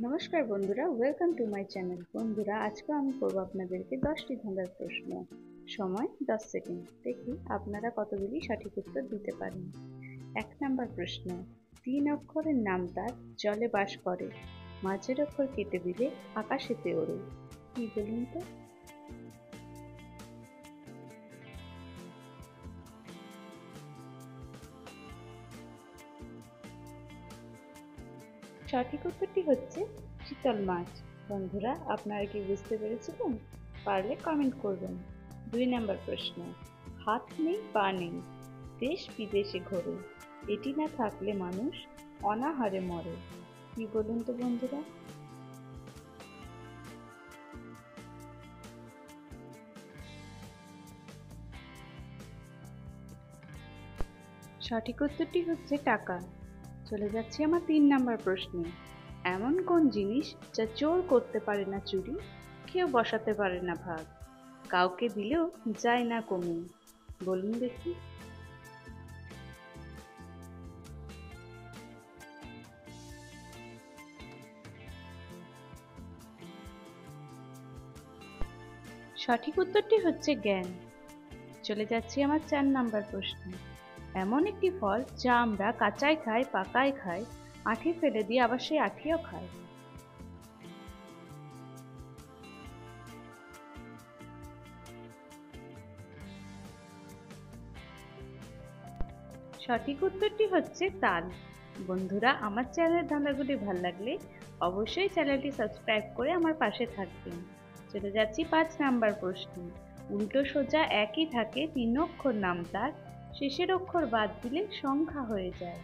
নমস্কার বন্ধুরা, welcome to my channel. বন্ধুরা, আজকে আমি করবো আপনাদেরকে 10টি ধাঁধার প্রশ্ন। সময় 10 সেকেন্ড। দেখি আপনারা কতগুলি সঠিক উত্তর দিতে পারেন। 1 নাম্বার প্রশ্ন। 3 অক্ষরের নাম তার, জলে বাস করে, মাঝের অক্ষর কেটে দিলে আকাশেতে ওড়ে। কি বলুন তো? সঠিক উত্তরটি হচ্ছে চিতল মাছ। বন্ধুরা, আপনারা কি বুঝতে পেরেছিলেন? পারলে কমেন্ট করবেন। 2 নাম্বার প্রশ্ন। হাত নেই পা নেই, দেশ বিদেশে ঘোরে, এটি না থাকলে মানুষ অনাহারে মরে। কি বলুন তো বন্ধুরা? সঠিক উত্তরটি হচ্ছে টাকা। চলে যাচ্ছি আমার 3 নাম্বার প্রশ্নে। এমন কোন জিনিস যা চোর করতে পারে না চুরি, কেউ বসাতে পারে না ভাগ, কাউকে দিলেও যায় না কমে? বলুন দেখি। সঠিক উত্তরটি হচ্ছে জ্ঞান। চলে যাচ্ছি আমার 4 নাম্বার প্রশ্নে। এমন একটি ফল যা আমরা কাঁচায় খাই, পাকায় খাই, আঠি ফেলে দিয়ে আবার সেই আঠিও খাই। সঠিক উত্তরটি হচ্ছে তাল। বন্ধুরা, আমার চ্যানেলের ধাঁধাগুলি ভালো লাগলে অবশ্যই চ্যানেলটি সাবস্ক্রাইব করে আমার পাশে থাকবেন। চলে যাচ্ছি 5 নাম্বার প্রশ্নে। উল্টো সোজা একই থাকে, 3 অক্ষর নাম তার, শেষের অক্ষর বাদ দিলে সংখ্যা হয়ে যায়।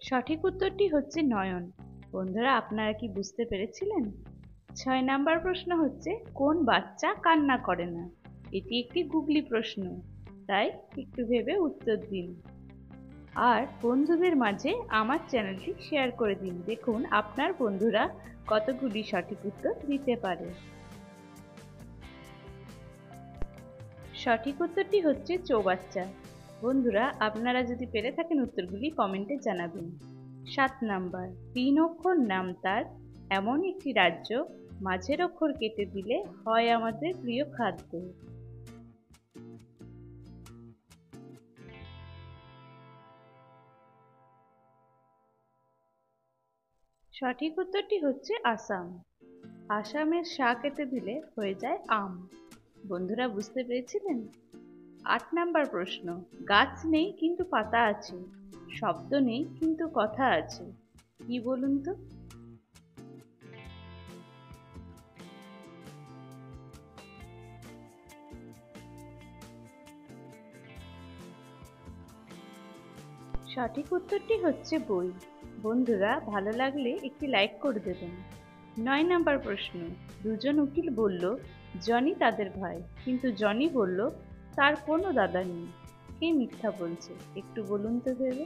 সঠিক উত্তরটি হচ্ছে নয়ন। বন্ধুরা, আপনারা কি বুঝতে পেরেছিলেন? 6 নাম্বার প্রশ্ন হচ্ছে, কোন বাচ্চা কান্না করে না? এটি একটি গুগলি প্রশ্ন, তাই একটু ভেবে উত্তর দিন। আর বন্ধুদের মাঝে আমার চ্যানেলটি শেয়ার করে দিন। দেখুন আপনার বন্ধুরা কতগুলি সঠিক উত্তর দিতে পারে। সঠিক উত্তরটি হচ্ছে চৌবাচ্চা। বন্ধুরা, আপনারা যদি পেরে থাকেন উত্তরগুলি কমেন্টে জানাবেন। 7 নাম্বার। 3 অক্ষর নাম তার, এমন একটি রাজ্য, মাঝের অক্ষর কেটে দিলে হয় আমাদের প্রিয় খাদ্য। সঠিক উত্তরটি হচ্ছে আসাম। আসামের সা কেটে দিলে হয়ে যায় আম। বন্ধুরা, বুঝতে পেরেছিলেন? 8 নাম্বার প্রশ্ন। গাছ নেই কিন্তু পাতা আছে, শব্দ নেই কিন্তু কথা আছে। কি বলুন তো? সঠিক উত্তরটি হচ্ছে বই। বন্ধুরা, ভালো লাগলে একটি লাইক করে দেবেন। 9 নাম্বার প্রশ্ন। দুজন উকিল বলল জনি তাদের ভাই, কিন্তু জনি বলল তার কোনো দাদা নেই। কে মিথ্যা বলছে? একটু বলুন তো ভেবে।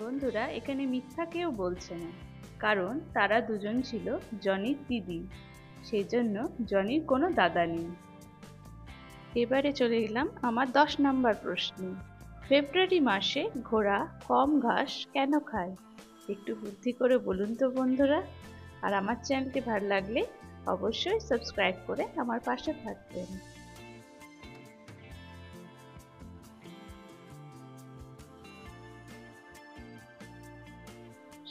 বন্ধুরা, এখানে মিথ্যা কেউ বলছে না, কারণ তারা দুজন ছিল জনির দিদি, সেজন্য জনির কোনো দাদা নেই। এবারে চলে এলাম আমার 10 নাম্বার প্রশ্নে। ফেব্রুয়ারি মাসে ঘোড়া কম ঘাস কেন খায়? একটু বুদ্ধি করে বলুন তো বন্ধুরা। আর আমার চ্যানেলটি ভালো লাগলে অবশ্যই সাবস্ক্রাইব করে আমার পাশে থাকবেন।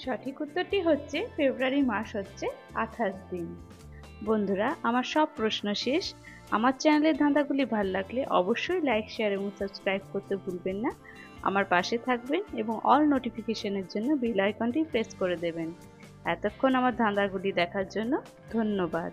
সঠিক উত্তরটি হচ্ছে ফেব্রুয়ারি মাস হচ্ছে 28 দিন। বন্ধুরা, আমার সব প্রশ্ন শেষ। আমার চ্যানেলের ধাঁধাগুলি ভালো লাগলে অবশ্যই লাইক, শেয়ার এবং সাবস্ক্রাইব করতে ভুলবেন না। আমার পাশে থাকবেন এবং অল নোটিফিকেশনের জন্য বেল আইকনটি প্রেস করে দেবেন। এতক্ষণ আমার ধাঁধাগুলি দেখার জন্য ধন্যবাদ।